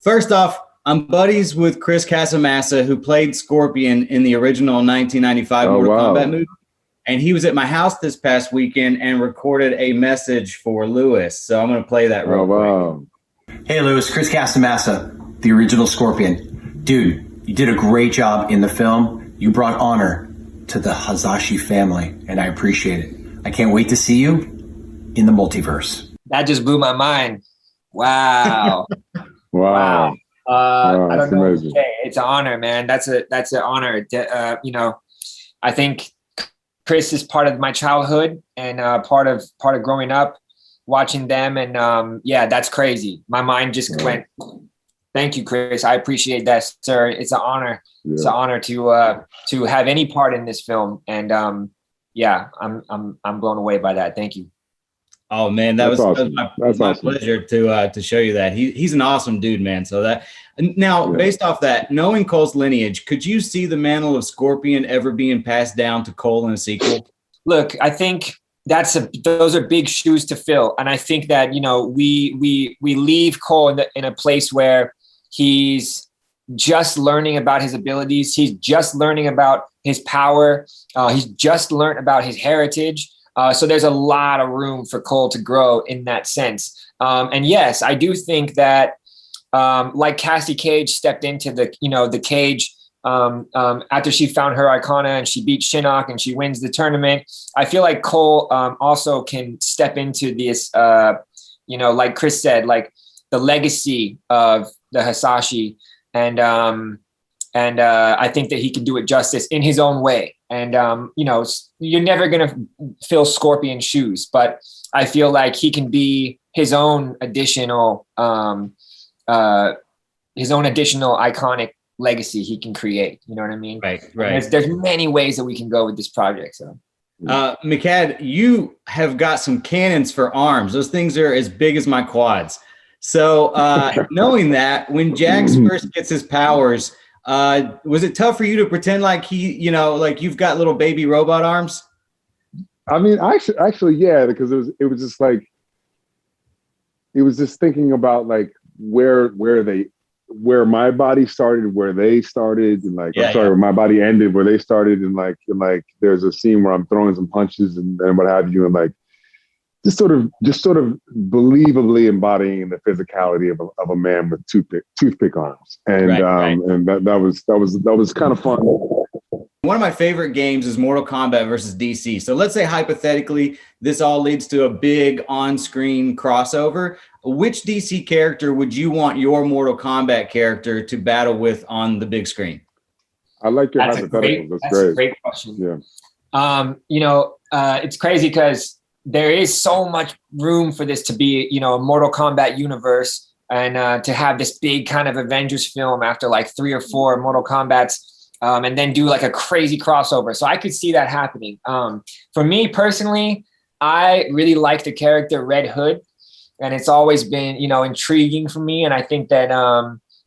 First off, I'm buddies with Chris Casamassa, who played Scorpion in the original 1995 Mortal Kombat movie. And he was at my house this past weekend and recorded a message for Lewis. So I'm going to play that real quick. Hey, Lewis, Chris Casamassa, the original Scorpion. Dude, you did a great job in the film. You brought honor to the Hazashi family, and I appreciate it. I can't wait to see you in the multiverse. That just blew my mind. Wow. Wow. I don't know what to say. It's an honor, man. That's an honor. You know, I think Chris is part of my childhood and part of growing up, watching them, and yeah, that's crazy. My mind just went. Thank you, Chris. I appreciate that, sir. It's an honor. Yeah. It's an honor to have any part in this film, and yeah, I'm blown away by that. Thank you. Oh man, that was my pleasure to show you that. He's an awesome dude, man. So that now, based off that, knowing Cole's lineage, could you see the mantle of Scorpion ever being passed down to Cole in a sequel? Look, I think those are big shoes to fill, and I think that, you know, we leave Cole in a place where he's just learning about his abilities. He's just learning about his power. He's just learned about his heritage. So there's a lot of room for Cole to grow in that sense. And yes, I do think that like Cassie Cage stepped into the cage after she found her Icona and she beat Shinnok and she wins the tournament. I feel like Cole also can step into this, like Chris said, like the legacy of the Hasashi. And I think that he can do it justice in his own way. And, you're never going to fill Scorpion's shoes, but I feel like he can be his own additional iconic legacy he can create. You know what I mean? Right. There's many ways that we can go with this project. So, Mehcad, you have got some cannons for arms. Those things are as big as my quads. So knowing that, when Jax first gets his powers, was it tough for you to pretend like like you've got little baby robot arms? I mean, actually, yeah, because it was just thinking about like where my body started, where they started, and where my body ended, where they started, and like there's a scene where I'm throwing some punches and what have you, and like just sort of believably embodying the physicality of a man with toothpick arms, and and that was kind of fun. One of my favorite games is Mortal Kombat versus DC. So let's say hypothetically this all leads to a big on-screen crossover. Which DC character would you want your Mortal Kombat character to battle with on the big screen? I like your hypotheticals. That's great. A great question. Yeah. It's crazy because there is so much room for this to be, a Mortal Kombat universe, and to have this big kind of Avengers film after like 3 or 4 Mortal Kombats, and then do like a crazy crossover. So I could see that happening. For me personally, I really like the character Red Hood, and it's always been, intriguing for me. And I think that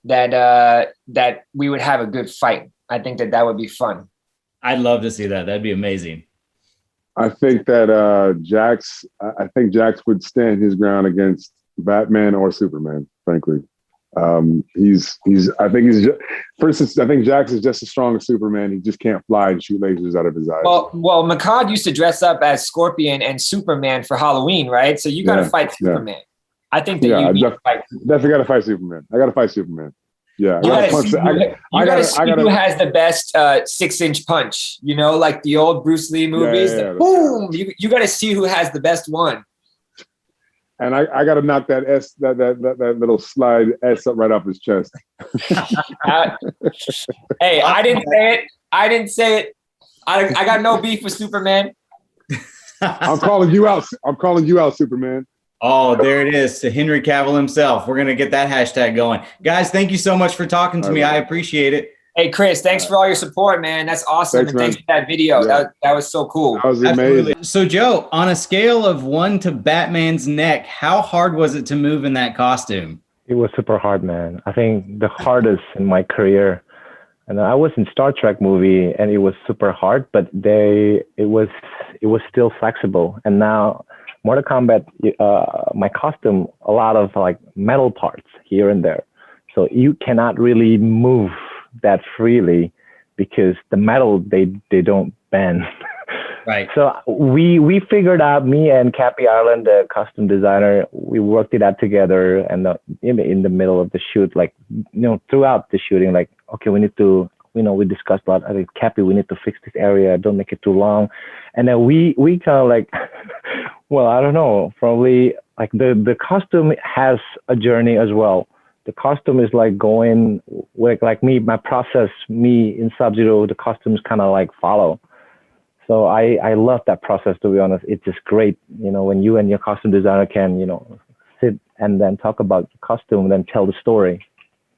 that we would have a good fight. I think that would be fun. I'd love to see that. That'd be amazing. I think that Jax would stand his ground against Batman or Superman, frankly. I think Jax is just as strong as Superman. He just can't fly and shoot lasers out of his eyes. Well, Mehcad used to dress up as Scorpion and Superman for Halloween, right? So you got to fight Superman. Yeah. I think that you need to fight Superman. Definitely got to fight Superman. I got to fight Superman. Yeah, you got to see who has the best 6-inch punch. Like the old Bruce Lee movies. Yeah, boom! You got to see who has the best one. And I got to knock that little slide S up right off his chest. Hey, I didn't say it. I got no beef with Superman. I'm calling you out. Superman. Oh, there it is. To Henry Cavill himself. We're going to get that hashtag going. Guys, thank you so much for talking to me. I appreciate it. Hey, Chris, thanks for all your support, man. That's awesome. Thanks for that video. Yeah. That was so cool. That was amazing. So, Joe, on a scale of 1 to Batman's neck, how hard was it to move in that costume? It was super hard, man. I think the hardest in my career. And I was in Star Trek movie, and it was super hard, but it was still flexible. And now Mortal Kombat, my costume, a lot of like metal parts here and there. So you cannot really move that freely because the metal, they don't bend. Right. So we figured out, me and Cappy Ireland, the costume designer, we worked it out together, and in the middle of the shoot, like, throughout the shooting, like, okay, we need to, we discussed a lot. I think, Cappy, we need to fix this area. Don't make it too long. And then we kind of like, well, I don't know, probably like the costume has a journey as well. The costume is like going like me, my process, me in Sub-Zero, the costumes kind of like follow. So I love that process, to be honest. It's just great, when you and your costume designer can, sit and then talk about the costume and then tell the story.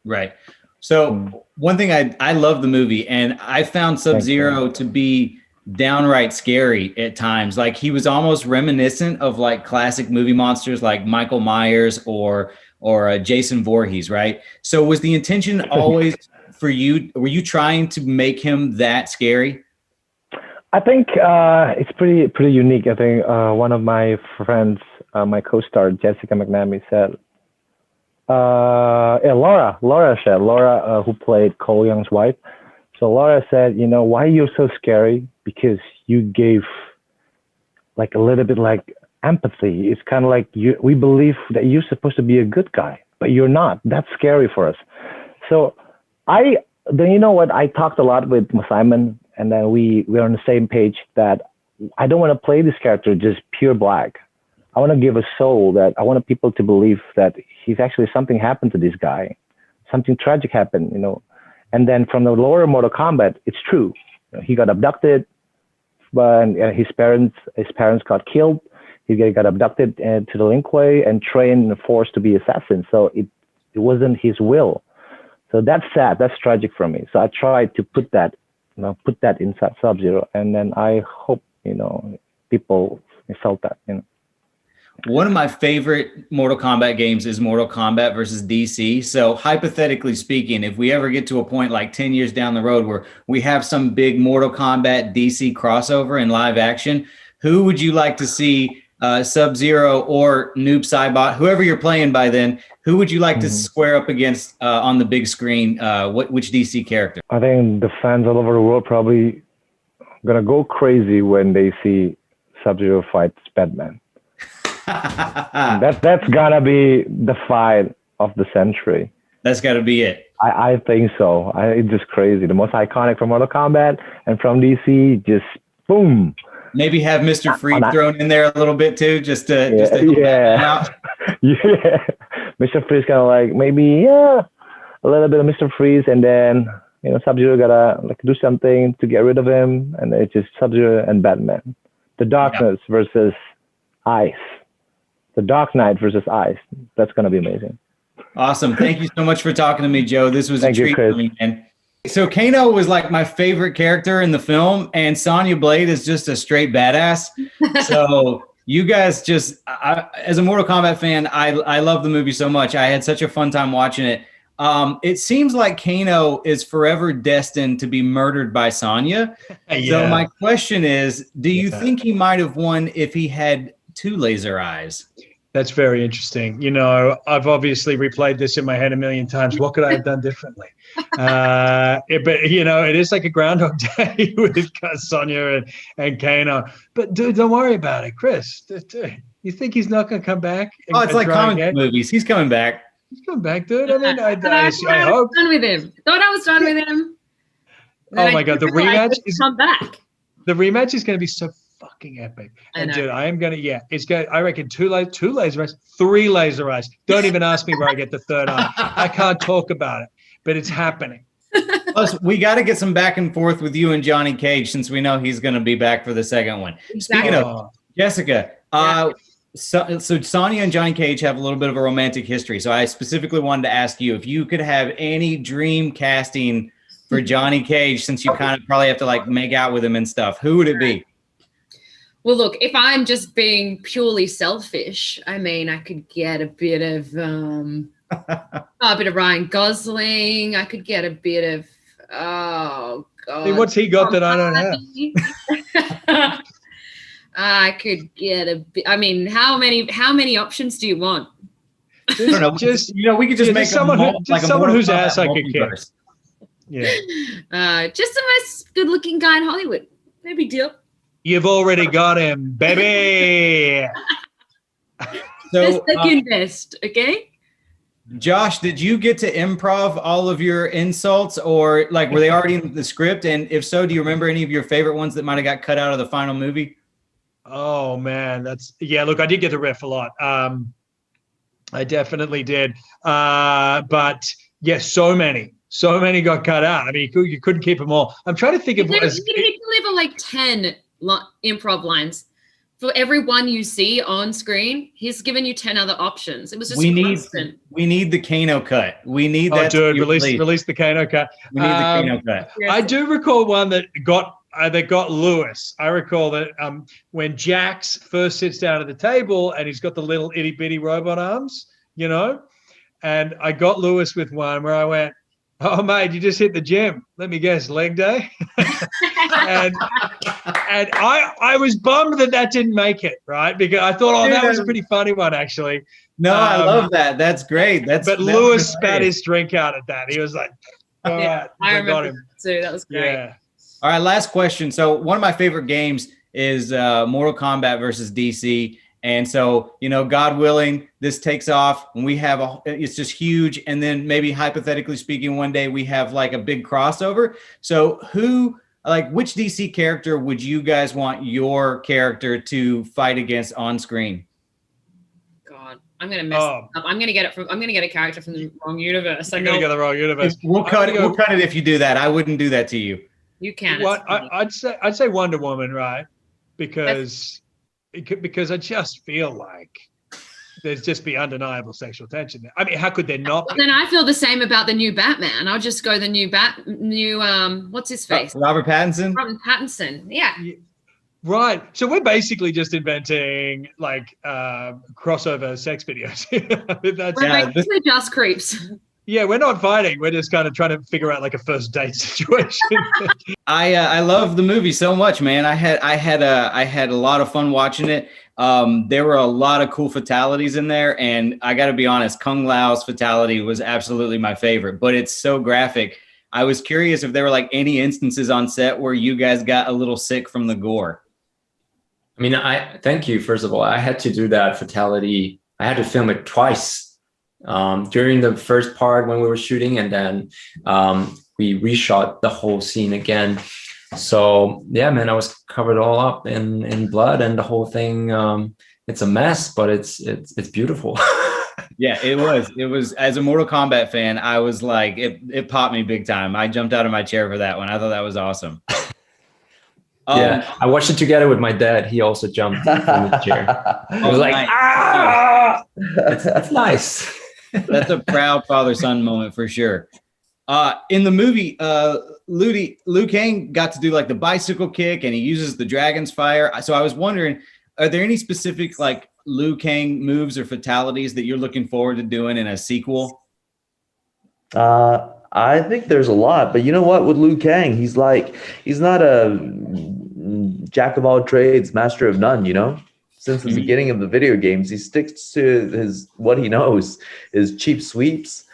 Right. So one thing, I love the movie, and I found Sub-Zero to be downright scary at times. Like, he was almost reminiscent of like classic movie monsters like Michael Myers or Jason Voorhees, right? So was the intention always for you, were you trying to make him that scary? I think it's pretty unique. I think one of my friends, my co-star Jessica McNamee, said, Laura who played Cole Young's wife. So Laura said, why you're so scary? Because you gave like a little bit like empathy. It's kind of like we believe that you're supposed to be a good guy, but you're not. That's scary for us. So I talked a lot with Simon, and then we're on the same page that I don't want to play this character just pure black. I want to give a soul, that I want people to believe that he's actually, something happened to this guy, something tragic happened, And then from the lower Mortal Kombat, it's true. He got abducted, but his parents got killed. He got abducted to the Linkway and trained and forced to be assassin. So it wasn't his will. So that's sad. That's tragic for me. So I tried to put that inside Sub-Zero, and then I hope people felt that. One of my favorite Mortal Kombat games is Mortal Kombat versus DC. So hypothetically speaking, if we ever get to a point like 10 years down the road where we have some big Mortal Kombat DC crossover in live action, who would you like to see, Sub-Zero or Noob Saibot, whoever you're playing by then, who would you like to square up against on the big screen? Which DC character? I think the fans all over the world probably gonna go crazy when they see Sub-Zero fights Batman. That's gotta be the fight of the century. That's gotta be it. I think so. It's just crazy. The most iconic from Mortal Kombat and from DC, just boom. Maybe have Mr. Freeze thrown in there a little bit too, just to yeah. Mr. Freeze kind of like maybe a little bit of Mr. Freeze, and then Sub-Zero gotta like do something to get rid of him, and it's just Sub-Zero and Batman. The darkness versus ice. The Dark Knight versus ice. That's gonna be amazing. Awesome. Thank you so much for talking to me, Joe. This was a treat for me, man. So Kano was like my favorite character in the film, and Sonya Blade is just a straight badass. So you guys just, as a Mortal Kombat fan, I love the movie so much. I had such a fun time watching it. It seems like Kano is forever destined to be murdered by Sonya. Yeah. So my question is, do you think he might have won if he had two laser eyes? That's very interesting. I've obviously replayed this in my head a million times. What could I have done differently? But it is like a Groundhog Day with Sonya and Kano. But dude, don't worry about it, Chris. You think he's not going to come back? It's like comic movies. He's coming back. He's coming back, dude. I mean, I hope. Done with him. Thought I was done with him. Oh my God, the rematch is come back. The rematch is going to be so fucking epic. And dude, I am gonna, it's going. I reckon two laser eyes, 3 laser eyes. Don't even ask me where I get the third eye. I can't talk about it, but it's happening. Plus, we got to get some back and forth with you and Johnny Cage, since we know he's going to be back for the second one. Exactly. Speaking of Jessica, so Sonya and Johnny Cage have a little bit of a romantic history. So I specifically wanted to ask you if you could have any dream casting for Johnny Cage, since you kind of probably have to like make out with him and stuff. Who would it be? Well, look, if I'm just being purely selfish, I mean, I could get a bit of Ryan Gosling. I could get a bit of oh god. Hey, what's he got that I don't have? I could get a bit. I mean, how many options do you want? I don't know. Just we could just make someone whose ass I could kiss. Yeah. Just the most good-looking guy in Hollywood. No big deal. You've already got him, baby. So, the second best, okay? Josh, did you get to improv all of your insults, or like were they already in the script? And if so, do you remember any of your favorite ones that might have got cut out of the final movie? Oh man, look, I did get to riff a lot. I definitely did. But yes, so many got cut out. I mean, you couldn't keep them all. I'm trying to think of you can deliver like 10 improv lines. For every one you see on screen, he's given you 10 other options. It was just constant. We need the Kano cut. We need that. Dude, release the Kano cut. We need the Kano cut. I do recall one that got Lewis. I recall that when Jax first sits down at the table and he's got the little itty bitty robot arms, and I got Lewis with one where I went, "Oh mate, you just hit the gym. Let me guess, leg day." and I was bummed that didn't make it, right? Because I thought, that was a pretty funny one actually. No, I love that. That's great. But Lewis spat his drink out at that. He was like, "All right, I remember him too. That was great." Yeah. All right, last question. So one of my favorite games is Mortal Kombat versus DC. And so, God willing, this takes off and we have it's just huge. And then maybe hypothetically speaking, one day we have like a big crossover. So which DC character would you guys want your character to fight against on screen? God, I'm going to mess up. I'm going to get a character from the wrong universe. I'm going to get the wrong universe. We'll cut it if you do that. I wouldn't do that to you. You can. I'd say Wonder Woman, right? Because I just feel like there's just be undeniable sexual tension there. I mean, how could there not be? Then I feel the same about the new Batman. I'll just go the new what's his face? Robert Pattinson? Robert Pattinson, yeah. Right. So we're basically just inventing like crossover sex videos. We're basically just creeps. Yeah, we're not fighting. We're just kind of trying to figure out like a first date situation. I love the movie so much, man. I had a lot of fun watching it. There were a lot of cool fatalities in there, and I got to be honest, Kung Lao's fatality was absolutely my favorite. But it's so graphic. I was curious if there were like any instances on set where you guys got a little sick from the gore. I mean, thank you. First of all, I had to do that fatality. I had to film it twice. During the first part when we were shooting, and then we reshot the whole scene again. So yeah, man, I was covered all up in blood, and the whole thing. It's a mess, but it's beautiful. Yeah, it was. As a Mortal Kombat fan, I was like, it popped me big time. I jumped out of my chair for that one. I thought that was awesome. Yeah, I watched it together with my dad. He also jumped from the chair. I was like, nice. Ah! That's nice. That's a proud father-son moment for sure. In the movie, Liu Kang got to do like the bicycle kick, and he uses the dragon's fire. So I was wondering, are there any specific like Liu Kang moves or fatalities that you're looking forward to doing in a sequel? I think there's a lot, but you know what? With Liu Kang, he's not a jack of all trades, master of none, Since the beginning of the video games, he sticks to what he knows, his cheap sweeps,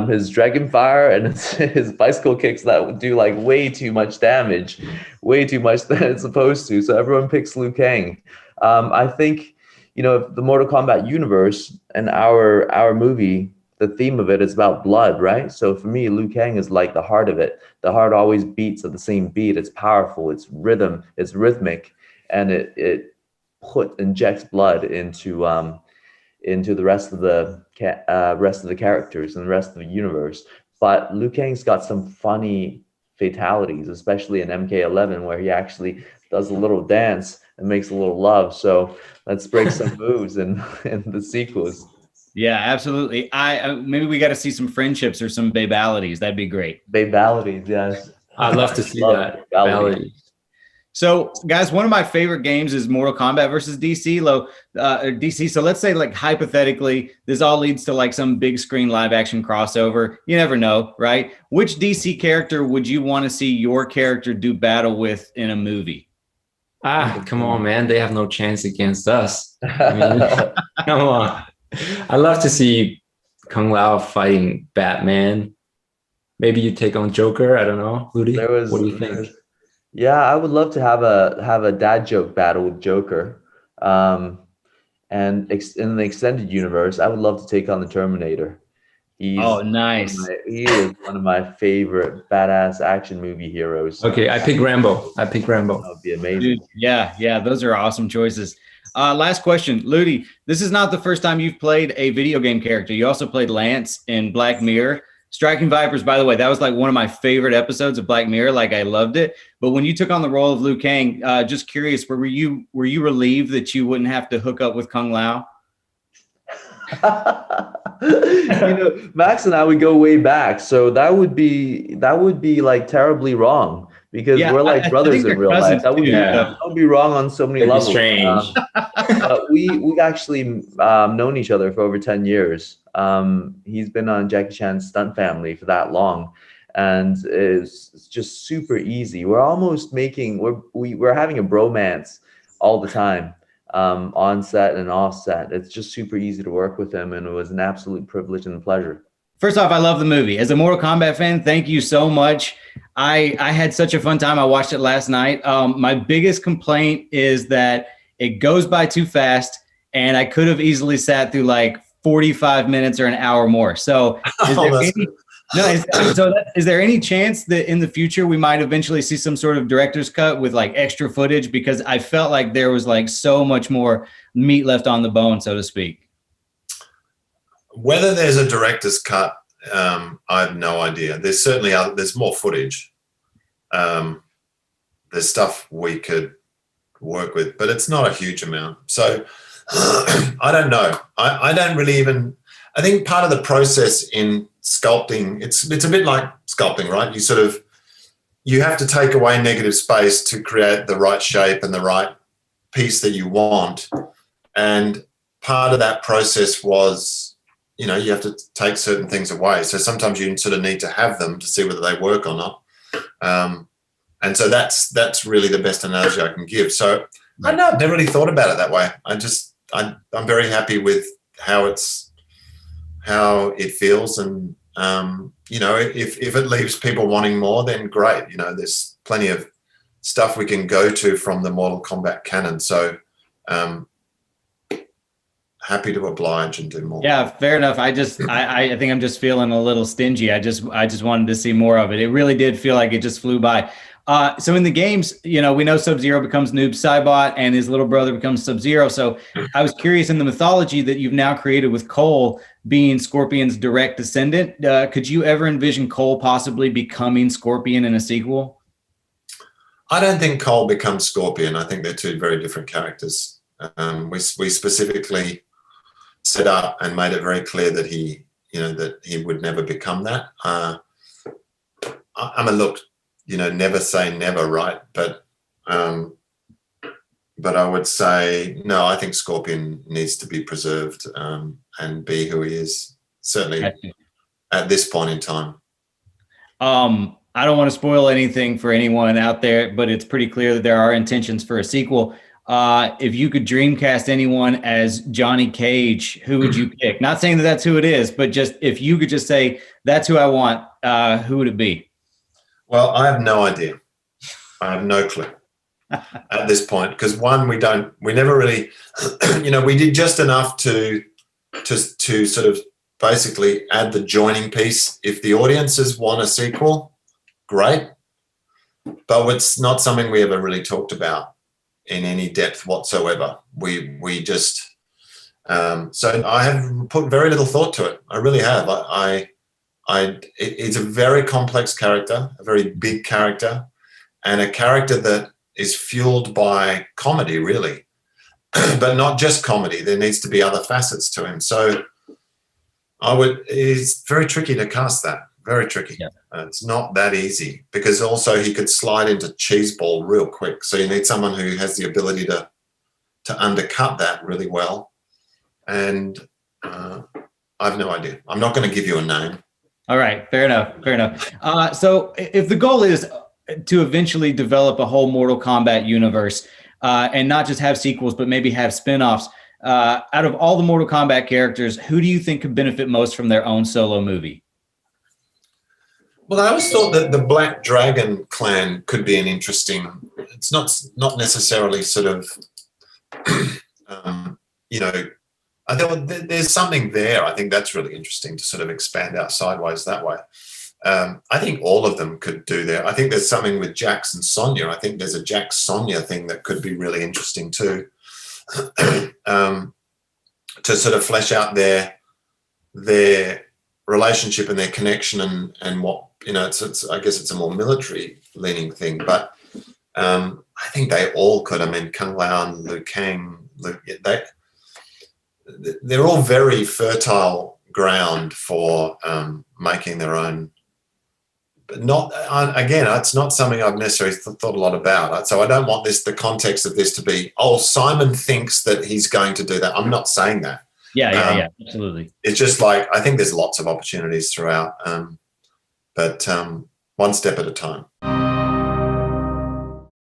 his dragon fire, and his bicycle kicks that would do like way too much damage, way too much than it's supposed to. So everyone picks Liu Kang. I think, the Mortal Kombat universe and our movie, the theme of it is about blood, right? So for me, Liu Kang is like the heart of it. The heart always beats at the same beat. It's powerful, it's rhythm, it's rhythmic, and it injects blood into the rest of the characters and the rest of the universe. But Liu Kang's got some funny fatalities, especially in MK11, where he actually does a little dance and makes a little love. So let's break some moves in the sequels. Yeah, absolutely. Maybe we got to see some friendships or some babalities. That'd be great. Babalities, yes. I'd love to see that. Babalities. So, guys, one of my favorite games is Mortal Kombat versus DC. DC. So let's say, like, hypothetically, this all leads to like some big screen live action crossover. You never know, right? Which DC character would you want to see your character do battle with in a movie? Come on, man. They have no chance against us. I mean, come on. I love to see Kung Lao fighting Batman. Maybe you take on Joker. I don't know, Ludi. What do you think? Yeah, I would love to have a dad joke battle with Joker. And in the extended universe, I would love to take on the Terminator. Nice. He is one of my favorite badass action movie heroes. Okay, I pick Rambo. That would be amazing. Dude, yeah, those are awesome choices. Last question, Ludi. This is not the first time you've played a video game character. You also played Lance in Black Mirror. Striking Vipers, by the way, that was like one of my favorite episodes of Black Mirror. Like, I loved it. But when you took on the role of Liu Kang, just curious, were you relieved that you wouldn't have to hook up with Kung Lao? Max and I would go way back, so that would be like terribly wrong, because we're like brothers in real life. That would be wrong on so many levels. Strange. But we've actually known each other for over 10 years. He's been on Jackie Chan's stunt family for that long, and it's just super easy. We're almost we're having a bromance all the time. On set and off set. It's just super easy to work with him, and it was an absolute privilege and pleasure. First off, I love the movie. As a Mortal Kombat fan, thank you so much. I had such a fun time. I watched it last night. My biggest complaint is that it goes by too fast, and I could have easily sat through like 45 minutes or an hour more. So is there any chance that in the future we might eventually see some sort of director's cut with like extra footage? Because I felt like there was like so much more meat left on the bone, so to speak. Whether there's a director's cut, I have no idea. There's certainly there's more footage. There's stuff we could work with, but it's not a huge amount. So I don't know. I don't really even. I think part of the process in sculpting, it's a bit like sculpting, right? You have to take away negative space to create the right shape and the right piece that you want. And part of that process was, you have to take certain things away. So sometimes you sort of need to have them to see whether they work or not. And so that's really the best analogy I can give. So I don't know, I've never really thought about it that way. I'm very happy with how it feels, and if it leaves people wanting more, then great. There's plenty of stuff we can go to from the Mortal Kombat canon. So happy to oblige and do more. Yeah, fair enough. I think I'm just feeling a little stingy. I just wanted to see more of it. It really did feel like it just flew by. So in the games, we know Sub-Zero becomes Noob Saibot and his little brother becomes Sub-Zero. So I was curious, in the mythology that you've now created with Cole being Scorpion's direct descendant, could you ever envision Cole possibly becoming Scorpion in a sequel? I don't think Cole becomes Scorpion. I think they're two very different characters. We specifically set up and made it very clear that he would never become that. Never say never, right? But I would say, no, I think Scorpion needs to be preserved and be who he is, certainly at this point in time. I don't want to spoil anything for anyone out there, but it's pretty clear that there are intentions for a sequel. If you could dreamcast anyone as Johnny Cage, who would you pick? Not saying that that's who it is, but just if you could just say, that's who I want, who would it be? Well, I have no idea. I have no clue at this point, because we never really, we did just enough to sort of basically add the joining piece. If the audiences want a sequel, great. But it's not something we ever really talked about in any depth whatsoever. We just, so I have put very little thought to it. I really have. It's a very complex character, a very big character, and a character that is fueled by comedy, really, but not just comedy. There needs to be other facets to him. So it's very tricky to cast that, very tricky. Yeah. It's not that easy, because also he could slide into cheeseball real quick. So you need someone who has the ability to undercut that really well. And I have no idea. I'm not going to give you a name. All right. Fair enough. So if the goal is to eventually develop a whole Mortal Kombat universe and not just have sequels, but maybe have spinoffs, out of all the Mortal Kombat characters, who do you think could benefit most from their own solo movie? Well, I always thought that the Black Dragon clan could be an interesting. It's not necessarily sort of, you know. I thought there's something there. I think that's really interesting to sort of expand out sideways that way. I think all of them could do that. I think there's something with Jax and Sonya. I think there's a Jax Sonya thing that could be really interesting too, to sort of flesh out their relationship and their connection and what, you know, it's I guess it's a more military leaning thing, but I think they all could. I mean, Kung Lao and Liu Kang, they're all very fertile ground for making their own. But not, again, it's not something I've necessarily thought a lot about. So I don't want the context of this to be, oh, Simon thinks that he's going to do that. I'm not saying that. Yeah, absolutely. It's just like, I think there's lots of opportunities throughout, but one step at a time.